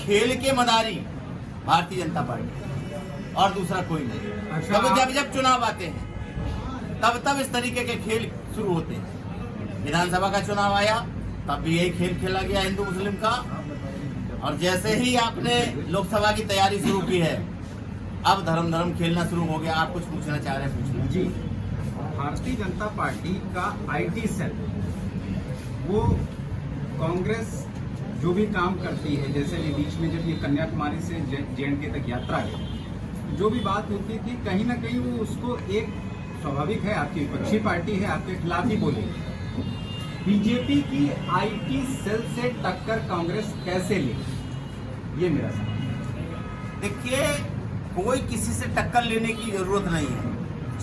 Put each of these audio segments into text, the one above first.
खेल के मदारी भारतीय जनता पार्टी और दूसरा कोई नहीं। तब जब चुनाव आते हैं तब इस तरीके के खेल शुरू होते हैं। विधानसभा का चुनाव आया तब भी यही खेल खेला गया हिंदू मुस्लिम का, और जैसे ही आपने लोकसभा की तैयारी शुरू की है अब धर्म खेलना शुरू हो गया। आप कुछ पूछना चाह रहे हैं, पूछना जी। भारतीय जनता पार्टी का आईटी सेल वो कांग्रेस जो भी काम करती है, जैसे ये बीच में जब ये कन्याकुमारी से जे&के तक यात्रा है, जो भी बात होती थी कहीं ना कहीं वो उसको एक स्वाभाविक है, आपकी विपक्षी पार्टी है, आपके खिलाफ ही बोली। बीजेपी की आईटी सेल से टक्कर कांग्रेस कैसे ले, ये मेरा सवाल। देखिए, कोई किसी से टक्कर लेने की जरूरत नहीं है।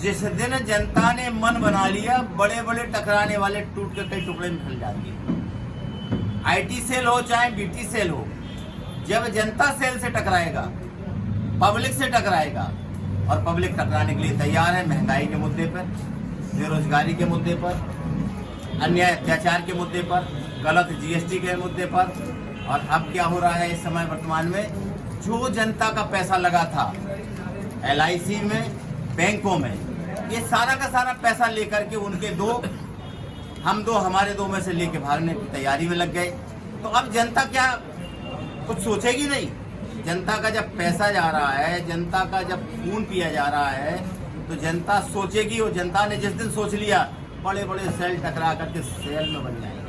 जिस दिन जनता ने मन बना लिया, बड़े बड़े टकराने वाले टूट के कई टुकड़े में फैल जाते हैं। आईटी सेल हो चाहे बीटी सेल हो, जब जनता सेल से टकराएगा, पब्लिक से टकराएगा, और पब्लिक टकराने के लिए तैयार है। महंगाई के मुद्दे पर, बेरोजगारी के मुद्दे पर, अन्याय अत्याचार के मुद्दे पर, गलत जीएसटी के मुद्दे पर, और अब क्या हो रहा है इस समय वर्तमान में, जो जनता का पैसा लगा था LIC में, बैंकों में, ये सारा का सारा पैसा लेकर के उनके हमारे दो में से लेके भागने की तैयारी में लग गए। तो अब जनता क्या कुछ सोचेगी नहीं? जनता का जब पैसा जा रहा है, जनता का जब खून पिया जा रहा है, तो जनता सोचेगी। और जनता ने जिस दिन सोच लिया, बड़े बड़े सेल टकरा करके सेल में बन जाएंगे।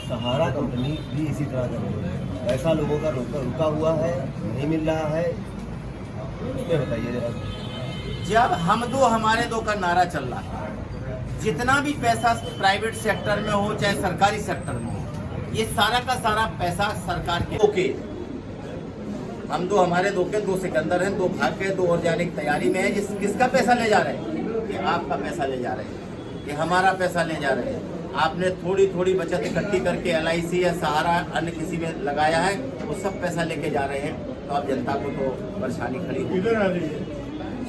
सहारा कंपनी भी इसी तरह कर रही है, ऐसा लोगों का रुका हुआ है, नहीं मिल रहा है, उसमें बताइए जरा। जब हम दो हमारे दो का नारा चल रहा है, जितना भी पैसा प्राइवेट सेक्टर में हो चाहे सरकारी सेक्टर में हो, ये सारा का सारा पैसा सरकार के ओके। हम दो हमारे दो के, दो सिकंदर हैं, दो भाग के, दो और जाने की तैयारी में है। किसका पैसा ले जा रहे हैं? ये आपका पैसा ले जा रहे हैं, ये हमारा पैसा ले जा रहे हैं। आपने थोड़ी थोड़ी बचत इकट्ठी करके LIC या सहारा अन्य किसी में लगाया है, वो सब पैसा लेके जा रहे हैं। तो अब जनता को तो परेशानी खड़ी हो।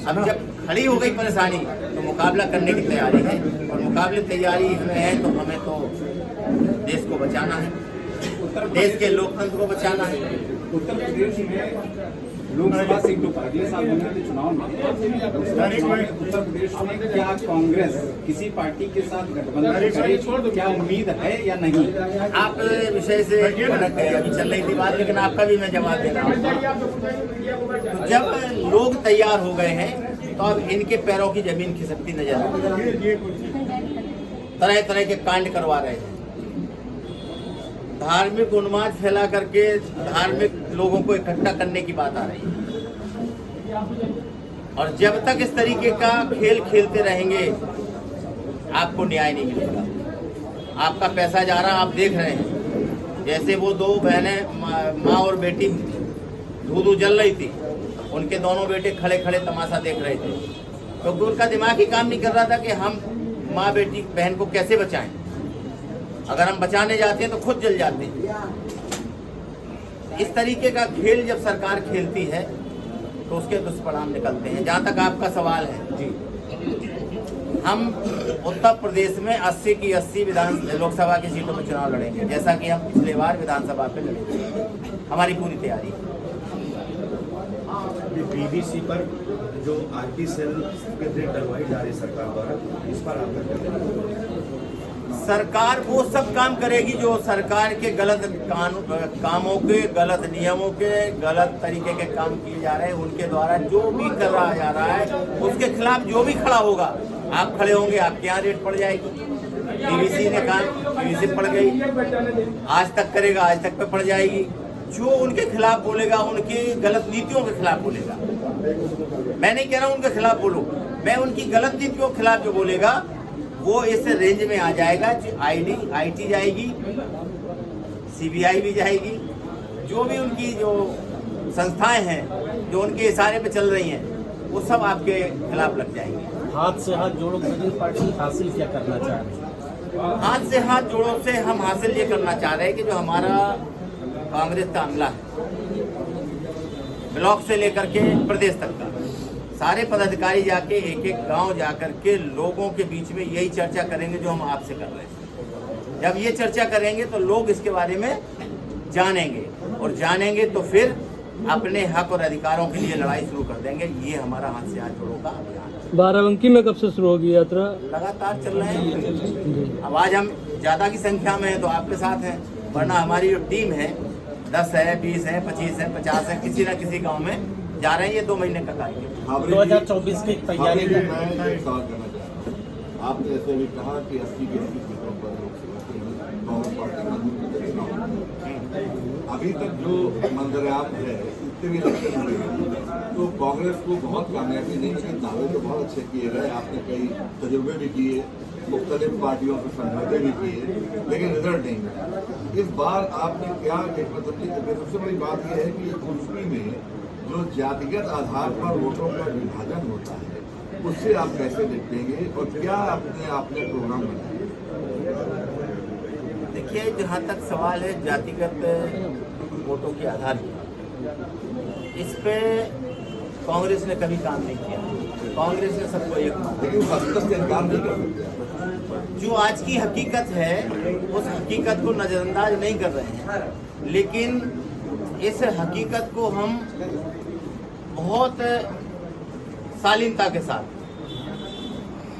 अब जब खड़ी हो गई परेशानी, तो मुकाबला करने की तैयारी है, और मुकाबले तैयारी हमें है, तो हमें तो देश को बचाना है, देश के लोकतंत्र को बचाना है। उत्तर प्रदेश में लोकसभा सीटों पर अगले साल होने वाले चुनाव में उत्तर प्रदेश में क्या कांग्रेस किसी पार्टी के साथ गठबंधन करे, क्या उम्मीद है या नहीं? आप विषय से अभी चल रही थी बात, लेकिन आपका भी मैं जवाब दे रहा हूँ। तो जब लोग तैयार हो गए हैं, तो अब इनके पैरों की जमीन खिसकती नजर आ रही है। तरह तरह के कांड करवा रहे हैं, धार्मिक उन्माद फैला करके धार्मिक लोगों को इकट्ठा करने की बात आ रही है। और जब तक इस तरीके का खेल खेलते रहेंगे, आपको न्याय नहीं मिलेगा। आपका पैसा जा रहा, आप देख रहे हैं। जैसे वो दो बहनें, माँ और बेटी, धू जल रही थी, उनके दोनों बेटे खड़े खड़े तमाशा देख रहे थे, क्योंकि उनका दिमाग ही काम नहीं कर रहा था कि हम माँ बेटी बहन को कैसे बचाएं। अगर हम बचाने जाते हैं तो खुद जल जाते हैं। इस तरीके का खेल जब सरकार खेलती है, तो उसके दुष्परिणाम निकलते हैं। जहाँ तक आपका सवाल है जी, हम उत्तर प्रदेश में 80 की 80 लोकसभा की सीटों में चुनाव लड़ेंगे, जैसा कि हम पिछले बार विधानसभा पे लड़े। हमारी पूरी तैयारी है। BBC पर जो आईटी सेल के थे डलवाई जा रही सरकार द्वारा, इस पर आपका सरकार वो सब काम करेगी जो सरकार के गलत कामों के, गलत नियमों के, गलत तरीके के काम किए जा रहे हैं, उनके द्वारा जो भी कर रहा जा रहा है, उसके खिलाफ जो भी खड़ा होगा, आप खड़े होंगे, आपके यहाँ रेट पड़ जाएगी। BBC ने काम, BBC पड़ गई, आज तक करेगा, आज तक पे पड़ जाएगी। जो उनके खिलाफ बोलेगा, उनकी गलत नीतियों के खिलाफ बोलेगा। मैं नहीं कह रहा हूँ उनके खिलाफ बोलो, मैं उनकी गलत नीतियों के खिलाफ जो बोलेगा, वो इस रेंज में आ जाएगा। IT जाएगी, CBI भी जाएगी, जो भी उनकी जो संस्थाएं हैं जो उनके इशारे पे चल रही हैं, वो सब आपके खिलाफ लग जाएंगे। हाथ से हाथ जोड़ो पार्टी हासिल क्या करना चाह रही है? हाथ से हाथ जोड़ों से हम हासिल ये करना चाह रहे हैं कि जो हमारा कांग्रेस का अमला है, ब्लॉक से लेकर के प्रदेश तक का, सारे पदाधिकारी जाके एक एक गांव जाकर के लोगों के बीच में यही चर्चा करेंगे जो हम आपसे कर रहे हैं। जब ये चर्चा करेंगे तो लोग इसके बारे में जानेंगे, और जानेंगे तो फिर अपने हक और अधिकारों के लिए लड़ाई शुरू कर देंगे। ये हमारा हाथ से हाथ जोड़ो का अभियान है। बाराबंकी में कब से शुरू होगी यात्रा? लगातार चल रहे हैं। अब आज हम ज्यादा की संख्या में हैं तो आपके साथ हैं, वरना हमारी जो टीम है 10 है, 20 है, 25 है, 50 है, किसी न किसी गांव में जा रहे हैं। ये 2 महीने का कार्यक्रम। 2024 की तैयारी मैं एक सवाल करना चाहता हूँ। आपने ऐसे भी कहा कि 80 की 80 सीटों पर लोकसभा के लिए कांग्रेस पार्टी का चुनाव होगा। अभी तक जो मंजरेआम है, इतने भी इलेक्शन हुए हैं, तो कांग्रेस को बहुत कामयाबी नहीं मिली। दावे तो बहुत अच्छे किए गए, आपने कई तजुर्बे भी किए, मुख्तलिफ पार्टियों से समझौते भी किए, लेकिन रिजल्ट नहीं मिला। इस बार आपने क्या सबसे बड़ी बात यह है कि यूपी में जो जातिगत आधार पर वोटों का विभाजन होता है, उससे आप कैसे निपटेंगे और क्या आपने प्रोग्राम बनाया? देखिए, जहाँ तक सवाल है जातिगत वोटों के आधार पर, इस पे कांग्रेस ने कभी काम नहीं किया। कांग्रेस ने सबको एक माना। लेकिन हकीकत से इनकार नहीं कर सकते। जो आज की हकीकत है उस हकीकत को नजरअंदाज नहीं कर रहे हैं, लेकिन इस हकीकत को हम बहुत शालीनता के साथ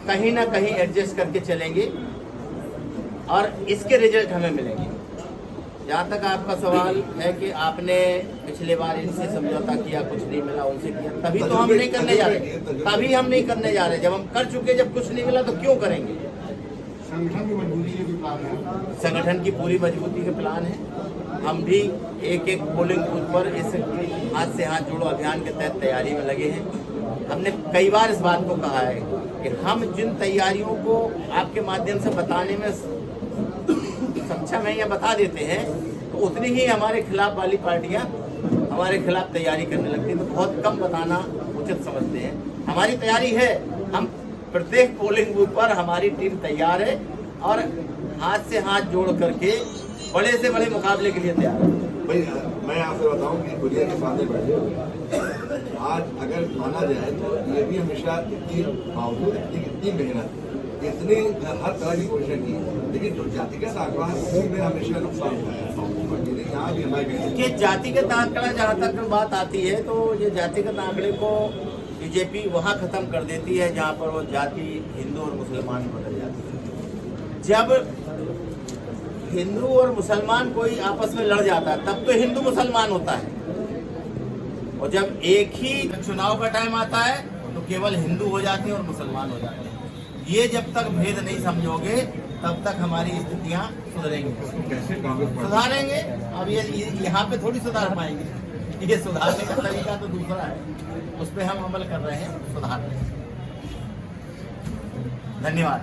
कहीं ना कहीं एडजस्ट करके चलेंगे और इसके रिजल्ट हमें मिलेंगे। जहाँ तक आपका सवाल है कि आपने पिछले बार इनसे समझौता किया, कुछ नहीं मिला, उनसे किया, तभी तो हम नहीं करने जा रहे। तभी हम नहीं करने जा रहे। जब हम कर चुके, जब कुछ नहीं मिला तो क्यों करेंगे? संगठन की मजबूती के भी प्लान है। संगठन की पूरी मजबूती के प्लान है। हम भी एक एक पोलिंग बूथ पर इस हाथ से हाथ जोड़ो अभियान के तहत तैयारी में लगे हैं। हमने कई बार इस बात को कहा है कि हम जिन तैयारियों को आपके माध्यम से बताने में सक्षम है या बता देते हैं, तो उतनी ही हमारे खिलाफ वाली पार्टियां हमारे खिलाफ तैयारी करने लगती हैं। तो बहुत कम बताना उचित समझते हैं। हमारी तैयारी है, हम प्रत्येक पोलिंग बूथ पर हमारी टीम तैयार है और हाथ से हाथ जोड़ करके बड़े से बड़े मुकाबले के लिए तैयार है। भाई मैं आपसे बताऊं कि दुनिया के सामने बैठे हुए आज अगर माना जाए तो ये भी हमेशा इतनी बावजूद इतनी मेहनत, इतनी हर तरह की कोशिश की, लेकिन जो जातिगत आंकड़ा है उसी में हमेशा नुकसान हुआ है। यहाँ भी हमारे जातिगत आंकड़ा जहाँ तक बात आती है, तो ये जातिगत आंकड़े को बीजेपी वहाँ खत्म कर देती है जहाँ पर वो जाति हिंदू और मुसलमान बदल जाती है। जब हिंदू और मुसलमान कोई आपस में लड़ जाता है तब तो हिंदू मुसलमान होता है, और जब एक ही चुनाव का टाइम आता है तो केवल हिंदू हो जाते हैं और मुसलमान हो जाते हैं। ये जब तक भेद नहीं समझोगे तब तक हमारी स्थितियां सुधरेंगी। कैसे कांग्रेस सुधारेंगे। अब ये यहाँ पे थोड़ी सुधार पाएंगे। ये सुधारने का तरीका तो दूसरा है, उस पर हम अमल कर रहे हैं, सुधार रहे हैं। धन्यवाद।